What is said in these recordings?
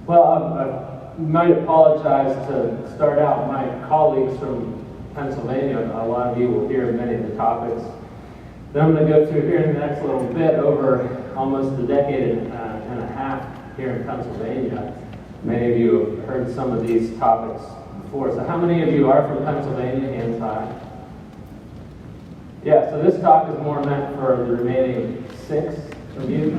Well, I might apologize to start out. My colleagues from Pennsylvania, a lot of you will hear many of the topics that I'm going to go through here in the next little bit over almost a decade and a half here in Pennsylvania. Many of you have heard some of these topics before. So how many of you are from Pennsylvania? Hands high. Yeah, so this talk is more meant for the remaining 6 of you.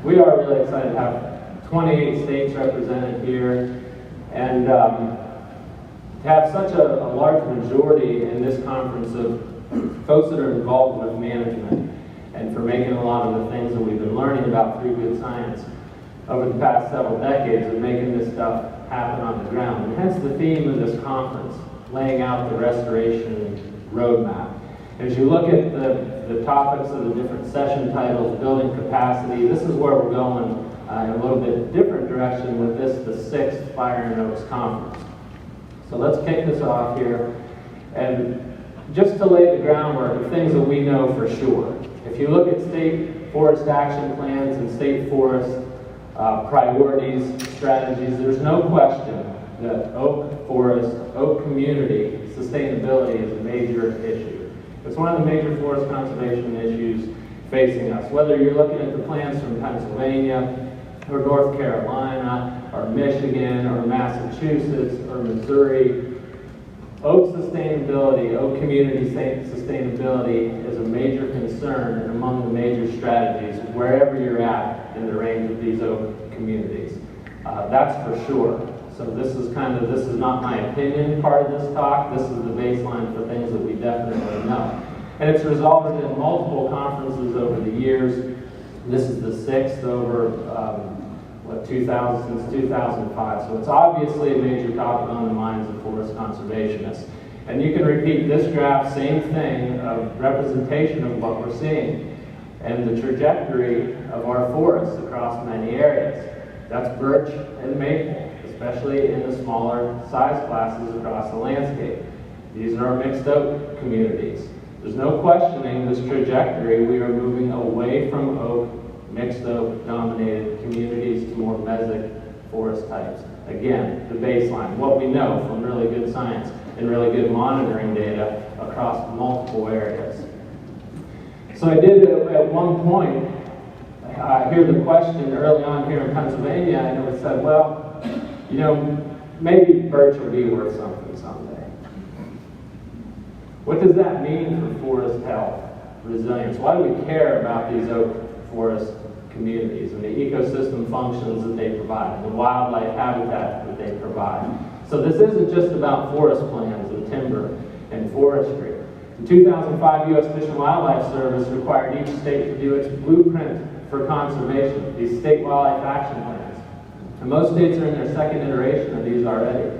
We are really excited to have 28 states represented here, and to have such a large majority in this conference of folks that are involved with management, and for making a lot of the things that we've been learning about through good science over the past several decades of making this stuff happen on the ground. And hence the theme of this conference, laying out the restoration roadmap. As you look at the topics of the different session titles, building capacity, this is where we're going in a little bit different direction with this, the 6th Fire and Oaks Conference. So let's kick this off here. And just to lay the groundwork of things that we know for sure. If you look at state forest action plans and state forest priorities, strategies, there's no question that oak forest, oak community sustainability is a major issue. It's one of the major forest conservation issues facing us. Whether you're looking at the plans from Pennsylvania, or North Carolina, or Michigan, or Massachusetts, or Missouri, oak sustainability, oak community sustainability is a major concern and among the major strategies wherever you're at in the range of these oak communities. That's for sure. So this is not my opinion part of this talk. This is the baseline for things that we definitely know. And it's resulted in multiple conferences over the years. This is the 6th over, since 2005. So it's obviously a major topic on the minds of forest conservationists. And you can repeat this graph, same thing, of representation of what we're seeing and the trajectory of our forests across many areas. That's birch and maple, especially in the smaller size classes across the landscape. These are our mixed oak communities. There's no questioning this trajectory. We are moving away from oak, mixed oak dominated communities to more mesic forest types. Again, the baseline, what we know from really good science and really good monitoring data across multiple areas. So I did at one point hear the question early on here in Pennsylvania, and it was said, well, you know, maybe birch will be worth something someday. What does that mean for forest health, resilience? Why do we care about these oak forest communities and the ecosystem functions that they provide, the wildlife habitat that they provide? So this isn't just about forest plans and timber and forestry. In 2005, U.S. Fish and Wildlife Service required each state to do its blueprint for conservation, these state wildlife action plans. And most states are in their 2nd iteration of these already.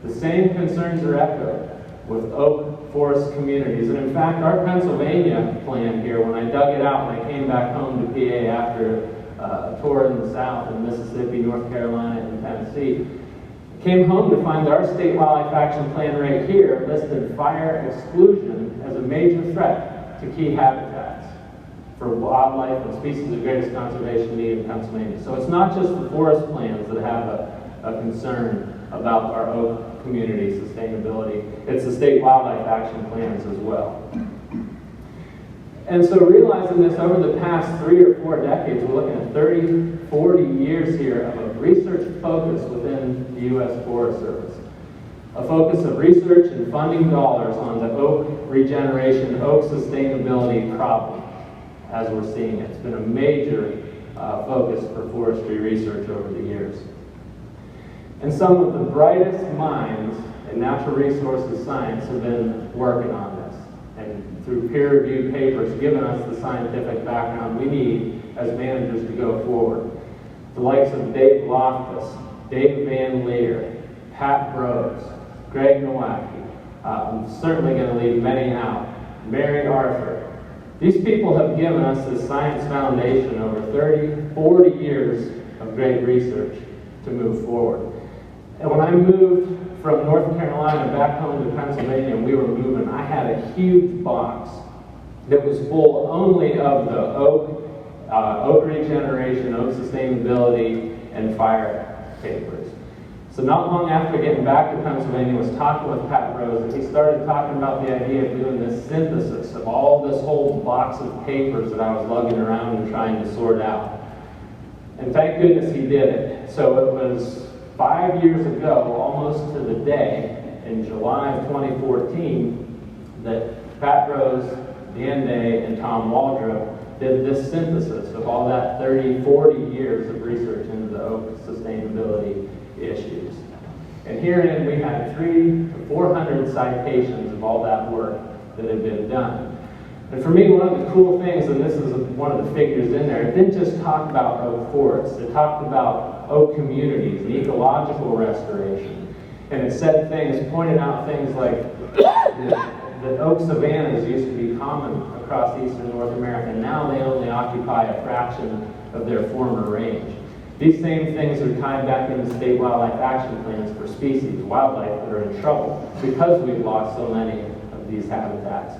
The same concerns are echoed with oak forest communities. And in fact, our Pennsylvania plan here, when I dug it out when I came back home to PA after a tour in the South, in Mississippi, North Carolina, and Tennessee, came home to find our state wildlife action plan right here listed fire exclusion as a major threat to key habitats for wildlife and species of greatest conservation need in Pennsylvania. So it's not just the forest plans that have a concern about our oak community sustainability, it's the state wildlife action plans as well. And so realizing this over the past 3 or 4 decades, we're looking at 30, 40 years here of a research focus within the U.S. Forest Service. A focus of research and funding dollars on the oak regeneration, oak sustainability problem as we're seeing it. It's been a major focus for forestry research over the years. And some of the brightest minds in natural resources science have been working on this. And through peer-reviewed papers, given us the scientific background we need as managers to go forward. The likes of Dave Loftus, Dave Van Leer, Pat Brose, Greg Nowacki, I'm certainly going to leave many out, Mary Arthur. These people have given us this science foundation over 30, 40 years of great research to move forward. And when I moved from North Carolina back home to Pennsylvania and we were moving, I had a huge box that was full only of the oak oak regeneration, oak sustainability, and fire papers. So not long after getting back to Pennsylvania, I was talking with Pat Rose, and he started talking about the idea of doing this synthesis of all this whole box of papers that I was lugging around and trying to sort out. And thank goodness he did it. So it was 5 years ago, almost to the day, in July of 2014, that Pat Rose, Dan Day, and Tom Waldrop did this synthesis of all that 30, 40 years of research into the oak sustainability issues. And herein we had 300 to 400 citations of all that work that had been done. And for me, one of the cool things, and this is one of the figures in there, it didn't just talk about oak forests, it talked about oak communities and ecological restoration. And it said things, pointed out things like that oak savannas used to be common across eastern North America, and now they only occupy a fraction of their former range. These same things are tied back into state wildlife action plans for species, wildlife that are in trouble because we've lost so many of these habitats.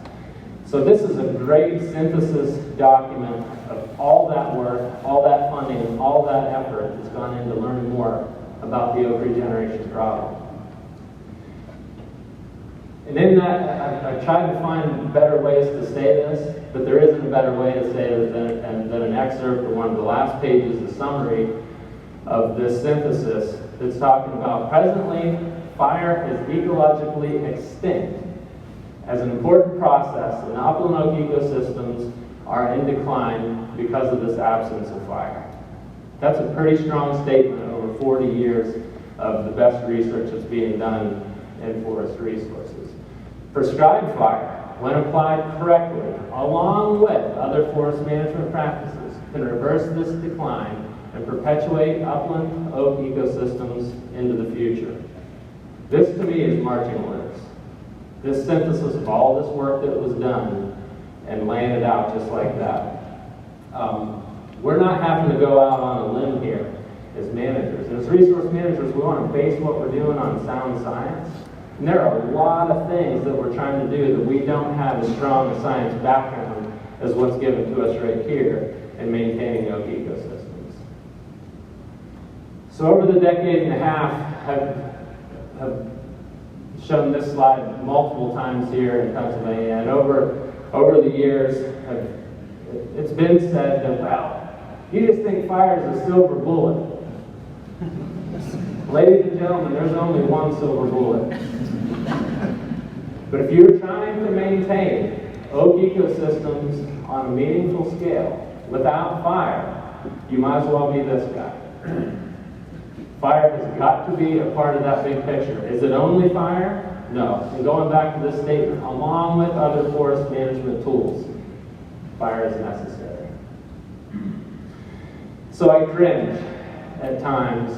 So this is a great synthesis document of all that work, all that funding, all that effort that's gone into learning more about the oak regeneration problem. And in that, I've tried to find better ways to say this, but there isn't a better way to say it than an excerpt or one of the last pages, a summary of this synthesis that's talking about presently fire is ecologically extinct as an important process, and upland oak ecosystems are in decline because of this absence of fire. That's a pretty strong statement over 40 years of the best research that's being done in forest resources. Prescribed fire, when applied correctly, along with other forest management practices, can reverse this decline and perpetuate upland oak ecosystems into the future. This, to me, is marching orders. This synthesis of all this work that was done and laying it out just like that. We're not having to go out on a limb here as managers. And as resource managers, we want to base what we're doing on sound science. And there are a lot of things that we're trying to do that we don't have as strong a science background as what's given to us right here in maintaining oak ecosystems. So over the decade and a half, I've shown this slide multiple times here in Pennsylvania, and over the years, it's been said that, well, you just think fire is a silver bullet. Ladies and gentlemen, there's only one silver bullet. But if you're trying to maintain oak ecosystems on a meaningful scale without fire, you might as well be this guy. Fire has got to be a part of that big picture. Is it only fire? No. And going back to this statement, along with other forest management tools, fire is necessary. So I cringe at times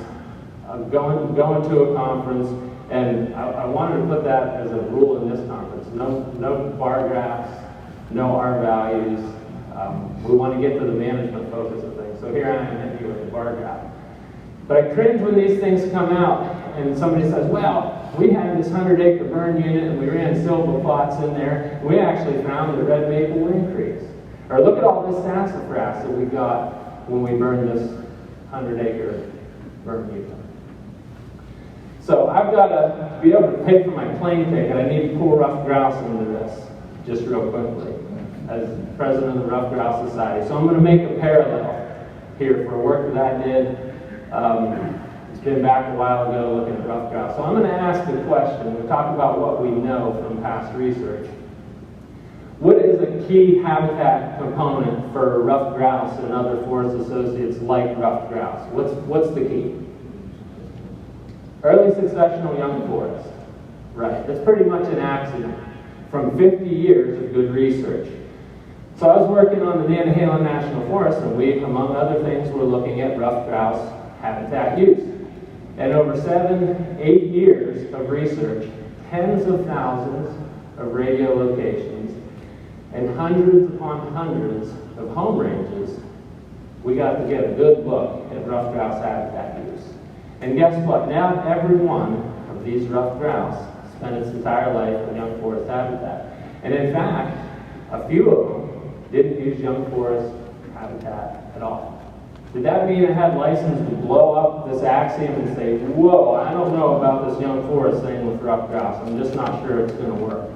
going to a conference, and I wanted to put that as a rule in this conference. No bar graphs, no R values. We want to get to the management focus of things. So here I am hitting you with the bar graph. But I cringe when these things come out and somebody says, well, we had this 100-acre burn unit and we ran silver plots in there. And we actually found the red maple will increase. Or look at all this sassafras that we got when we burned this 100-acre burn unit. So I've got to be able to pay for my plane ticket. I need to pull Ruffed Grouse into this just real quickly as president of the Ruffed Grouse Society. So I'm going to make a parallel here for work that I did. It's been back a while ago looking at ruffed grouse. So I'm going to ask a question. We'll talk about what we know from past research. What is a key habitat component for ruffed grouse and other forest associates like ruffed grouse? What's the key? Early successional young forest. Right. That's pretty much an axiom from 50 years of good research. So I was working on the Nantahala National Forest, and we, among other things, were looking at ruffed grouse habitat use. And over 7-8 years of research, tens of thousands of radio locations, and hundreds upon hundreds of home ranges, we got to get a good look at ruffed grouse habitat use. And guess what? Now every one of these ruffed grouse spent its entire life in young forest habitat. And in fact, a few of them didn't use young forest habitat habitat at all. Did that mean I had license to blow up this axiom and say, whoa, I don't know about this young forest thing with ruffed grouse. I'm just not sure it's going to work.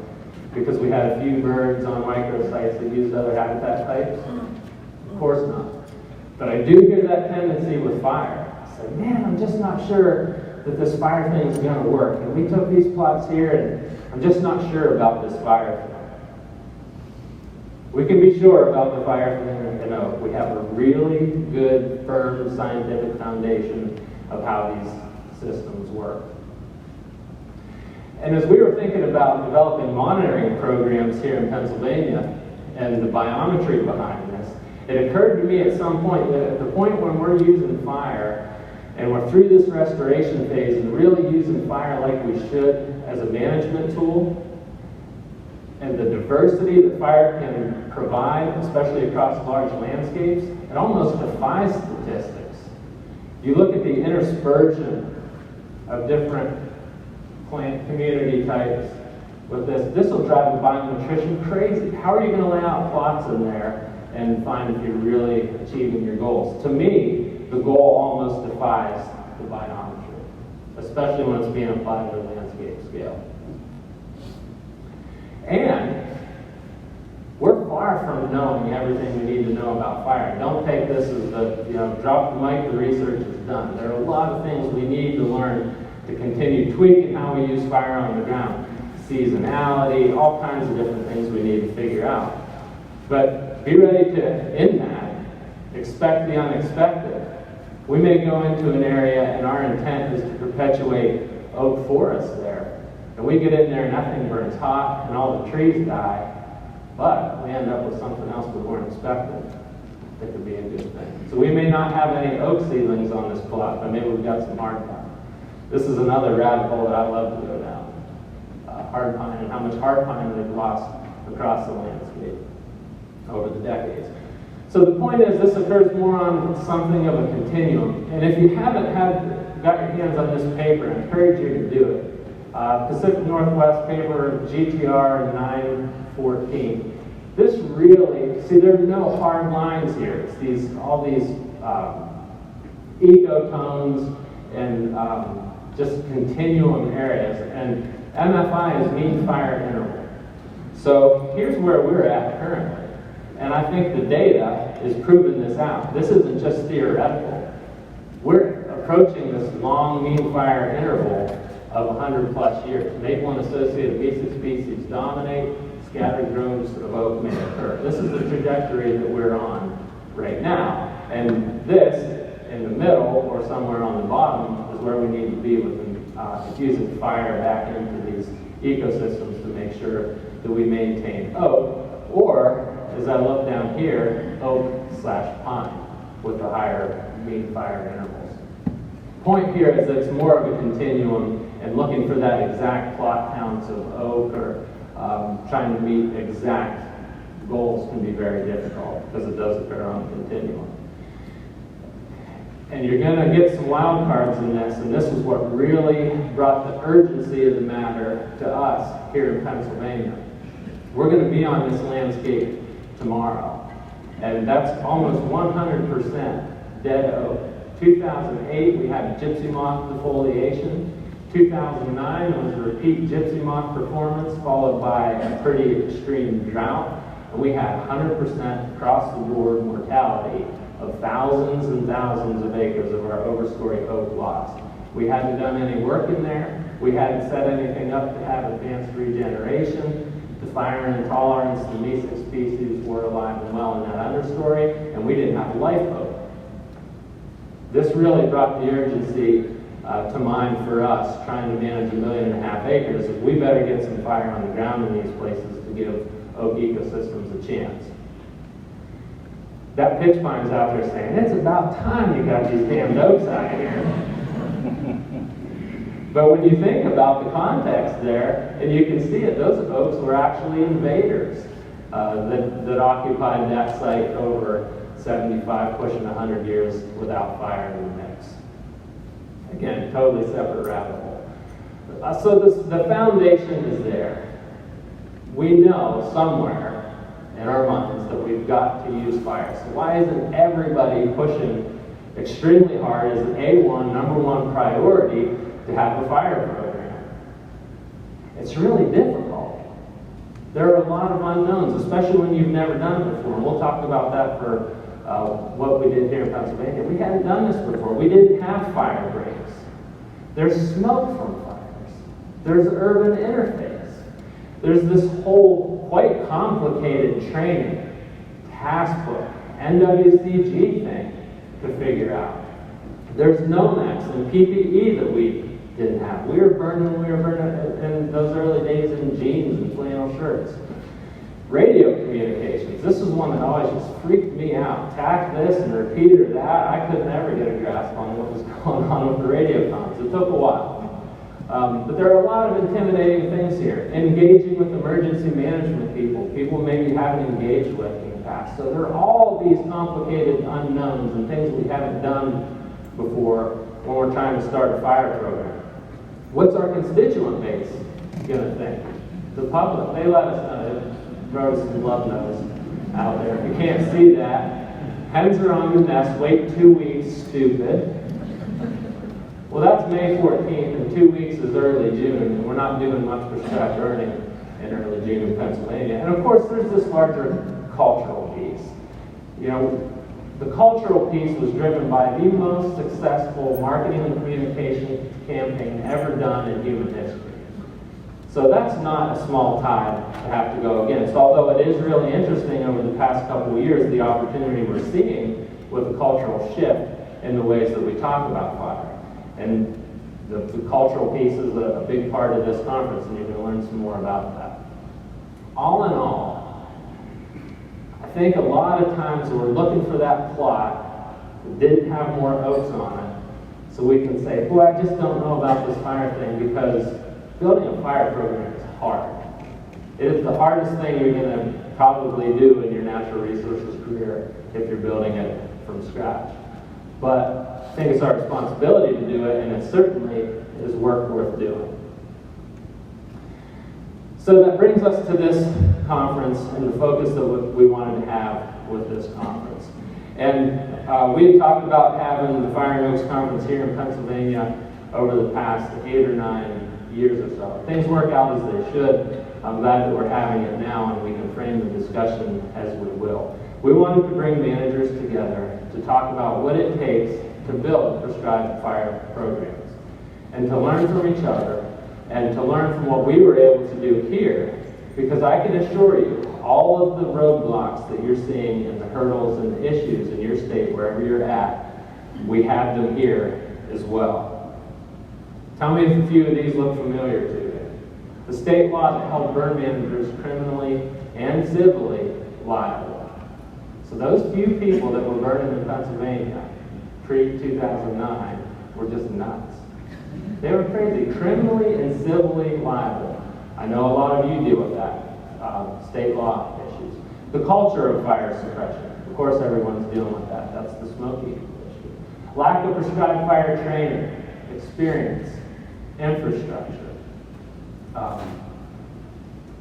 Because we had a few birds on microsites that used other habitat types? Of course not. But I do hear that tendency with fire. I say, man, I'm just not sure that this fire thing is going to work. And we took these plots here, and I'm just not sure about this fire thing. We can be sure about the fire thing in oak. We have a really good, firm scientific foundation of how these systems work. And as we were thinking about developing monitoring programs here in Pennsylvania and the biometry behind this, it occurred to me at some point that at the point when we're using fire and we're through this restoration phase and really using fire like we should as a management tool, and the diversity that fire can provide, especially across large landscapes, it almost defies statistics. You look at the interspersion of different plant community types with this will drive the bionutrition crazy. How are you going to lay out plots in there and find if you're really achieving your goals? To me, the goal almost defies the biometry, especially when it's being applied to a landscape scale. And we're far from knowing everything we need to know about fire. Don't take this as the, drop the mic, the research is done. There are a lot of things we need to learn to continue tweaking how we use fire on the ground. Seasonality, all kinds of different things we need to figure out. But be ready to, in that, expect the unexpected. We may go into an area and our intent is to perpetuate oak forests there. And we get in there and nothing burns hot and all the trees die, but we end up with something else we weren't expecting. That could be a good thing. So we may not have any oak seedlings on this plot, but maybe we've got some hardpine. This is another rabbit hole that I love to go down. Hardpine and how much hardpine we've lost across the landscape over the decades. So the point is, this occurs more on something of a continuum. And if you haven't got your hands on this paper, I encourage you to do it. Pacific Northwest paper, GTR 914. This really, see, there are no hard lines here. It's all these ecotones and just continuum areas. And MFI is mean fire interval. So here's where we're at currently. And I think the data is proving this out. This isn't just theoretical. We're approaching this long mean fire interval of 100 plus years. Maple and associated Beesic species dominate, scattered groves of oak may occur. This is the trajectory that we're on right now. And this, in the middle or somewhere on the bottom, is where we need to be with infusing fire back into these ecosystems to make sure that we maintain oak, or, as I look down here, oak/pine with the higher mean fire intervals. Point here is that it's more of a continuum, and looking for that exact plot counts of oak or trying to meet exact goals can be very difficult because it does occur on a continuum. And you're going to get some wild cards in this, and this is what really brought the urgency of the matter to us here in Pennsylvania. We're going to be on this landscape tomorrow, and that's almost 100% dead oak. 2008, we had gypsy moth defoliation. 2009 was a repeat gypsy moth performance followed by a pretty extreme drought, and we had 100% across the board mortality of thousands and thousands of acres of our overstory oak lost. We hadn't done any work in there. We hadn't set anything up to have advanced regeneration. The fire intolerance, the Beesic species were alive and well in that understory, and we didn't have a lifeboat. This really brought the urgency to mind for us, trying to manage 1.5 million acres. We better get some fire on the ground in these places to give oak ecosystems a chance. That pitch pine's out there saying, it's about time you got these damn oaks out here. But when you think about the context there, and you can see it, those oaks were actually invaders that occupied that site over 75, pushing 100 years without fire in the mix. Again, totally separate rabbit hole. So the foundation is there. We know somewhere in our minds that we've got to use fire. So why isn't everybody pushing extremely hard as an A1, number one priority to have a fire program? It's really difficult. There are a lot of unknowns, especially when you've never done it before. And we'll talk about that for what we did here in Pennsylvania. We hadn't done this before. We didn't have fire breaks. There's smoke from fires. There's urban interface. There's this whole quite complicated training, task book, NWCG thing to figure out. There's NOMAX and PPE that we didn't have. We were burning in those early days in jeans and flannel shirts. Radio communications. This is one that always just freaked me out. Tack this and repeater that. I could never get a grasp on what was going on with the radio comms. It took a while. But there are a lot of intimidating things here. Engaging with emergency management people maybe haven't engaged with in the past. So there are all these complicated unknowns and things we haven't done before when we're trying to start a fire program. What's our constituent base going to think? The public, they let us know. Throw some love notes out there. If you can't see that, hens are on the nest, wait 2 weeks, stupid. Well, that's May 14th, and 2 weeks is early June, and we're not doing much prescribed burning in early June in Pennsylvania. And of course, there's this larger cultural piece. You know, the cultural piece was driven by the most successful marketing and communication campaign ever done in human history. So that's not a small tide to have to go against, although it is really interesting over the past couple of years, the opportunity we're seeing with the cultural shift in the ways that we talk about fire. And the cultural piece is a big part of this conference, and you're going to learn some more about that. All in all, I think a lot of times we're looking for that plot that didn't have more oats on it, so we can say, boy, I just don't know about this fire thing, because building a fire program is hard. It is the hardest thing you're going to probably do in your natural resources career if you're building it from scratch. But I think it's our responsibility to do it, and it certainly is work worth doing. So that brings us to this conference and the focus that we wanted to have with this conference. And we had talked about having the Fire and Oaks Conference here in Pennsylvania over the past 8 or 9 years or so. Things work out as they should. I'm glad that we're having it now, and we can frame the discussion as we will. We wanted to bring managers together to talk about what it takes to build prescribed fire programs, and to learn from each other, and to learn from what we were able to do here, because I can assure you, all of the roadblocks that you're seeing and the hurdles and the issues in your state, wherever you're at, we have them here as well. Tell me if a few of these look familiar to you. The state law that held burn managers criminally and civilly liable. So those few people that were burning in Pennsylvania pre-2009 were just nuts. They were crazy, criminally and civilly liable. I know a lot of you deal with that, state law issues. The culture of fire suppression. Of course, everyone's dealing with that. That's the smoky issue. Lack of prescribed fire training, experience, infrastructure.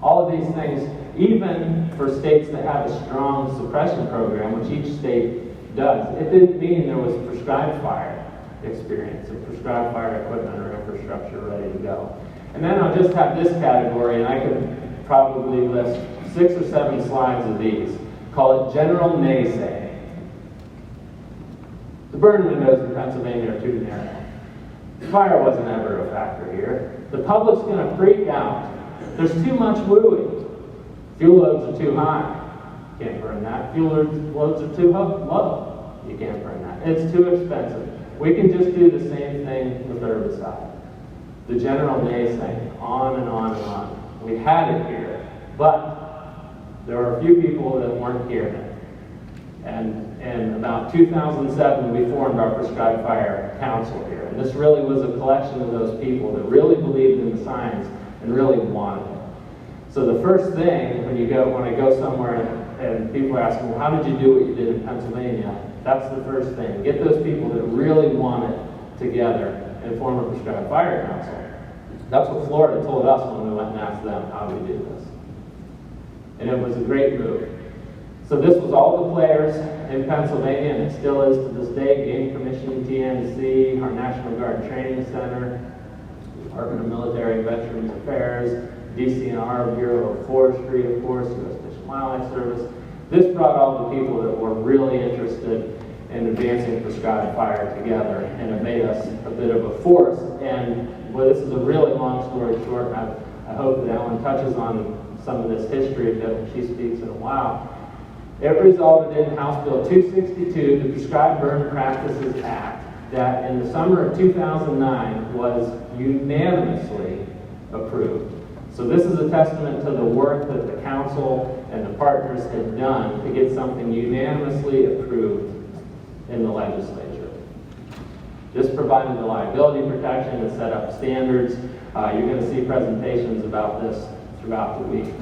All of these things, even for states that have a strong suppression program, which each state does, it didn't mean there was prescribed fire experience or prescribed fire equipment or infrastructure ready to go. And then I'll just have this category, and I could probably list 6 or 7 slides of these. Call it general naysay. The burn windows in Pennsylvania are too narrow. Fire wasn't ever a factor here. The public's going to freak out. There's too much wooing. Fuel loads are too high. Can't burn that. Fuel loads are too low. You can't burn that. It's too expensive. We can just do the same thing with herbicide. The general naysay, on and on and on. We had it here, but there were a few people that weren't hearing it. And in about 2007, we formed our Prescribed Fire Council here. And this really was a collection of those people that really believed in the science and really wanted it. So the first thing, when I go somewhere and people are asking, well, how did you do what you did in Pennsylvania? That's the first thing. Get those people that really want it together and form a Prescribed Fire Council. That's what Florida told us when we went and asked them, how do we do this? And it was a great move. So this was all the players in Pennsylvania, and it still is to this day. Game Commission, TNC, our National Guard Training Center, Department of Military and Veterans Affairs, DCNR, Bureau of Forestry, of course, U.S. Fish and Wildlife Service. This brought all the people that were really interested in advancing prescribed fire together, and it made us a bit of a force. And well, this is a really long story short, and I hope that Ellen touches on some of this history a bit when she speaks in a while. It resulted in House Bill 262, the Prescribed Burn Practices Act, that in the summer of 2009 was unanimously approved. So this is a testament to the work that the council and the partners had done to get something unanimously approved in the legislature. This provided the liability protection and set up standards. You're going to see presentations about this throughout the week.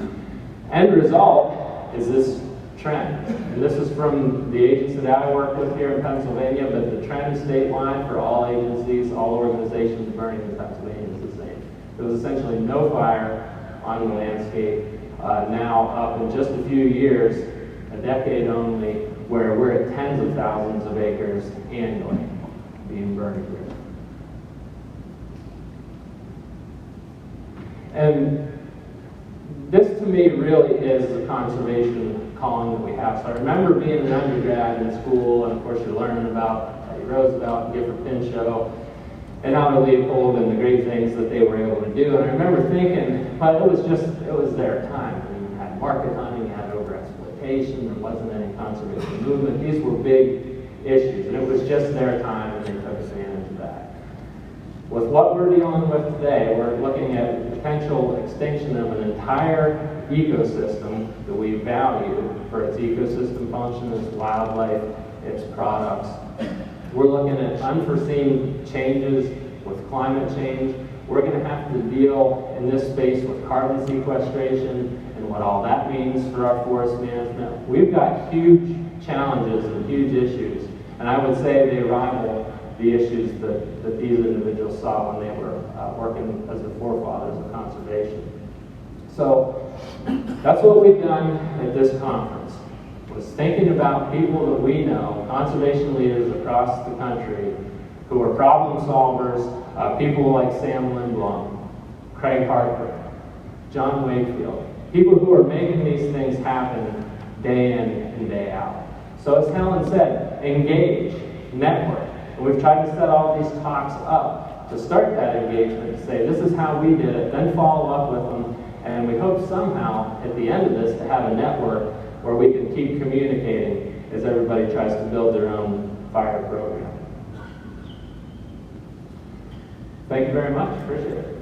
End result is this trend. And this is from the agency that I work with here in Pennsylvania, but the trend statewide for all agencies, all organizations burning in Pennsylvania is the same. There was essentially no fire on the landscape. Now up in just a few years, a decade only, where we're at tens of thousands of acres annually being burned here. And this to me really is the conservation calling that we have. So I remember being an undergrad in school, and of course you're learning about Teddy Roosevelt and Gifford Pinchot and Aldo Leopold and the great things that they were able to do. And I remember thinking, well, it was their time. I mean, you had market hunting, you had overexploitation, there wasn't any conservation movement. These were big issues, and it was just their time, and they took advantage of that. With what we're dealing with today, we're looking at the potential extinction of an entire ecosystem that we value for its ecosystem function, its wildlife, its products. We're looking at unforeseen changes with climate change. We're going to have to deal in this space with carbon sequestration and what all that means for our forest management. We've got huge challenges and huge issues, and I would say they rival the issues that these individuals saw when they were working as the forefathers of conservation. So that's what we've done at this conference, was thinking about people that we know, conservation leaders across the country, who are problem solvers, people like Sam Lindblom, Craig Hartford, John Wakefield, people who are making these things happen day in and day out. So as Helen said, engage, network. And we've tried to set all these talks up to start that engagement, to say this is how we did it, then follow up with them, and we hope somehow at the end of this to have a network where we can keep communicating as everybody tries to build their own fire program. Thank you very much. Appreciate it.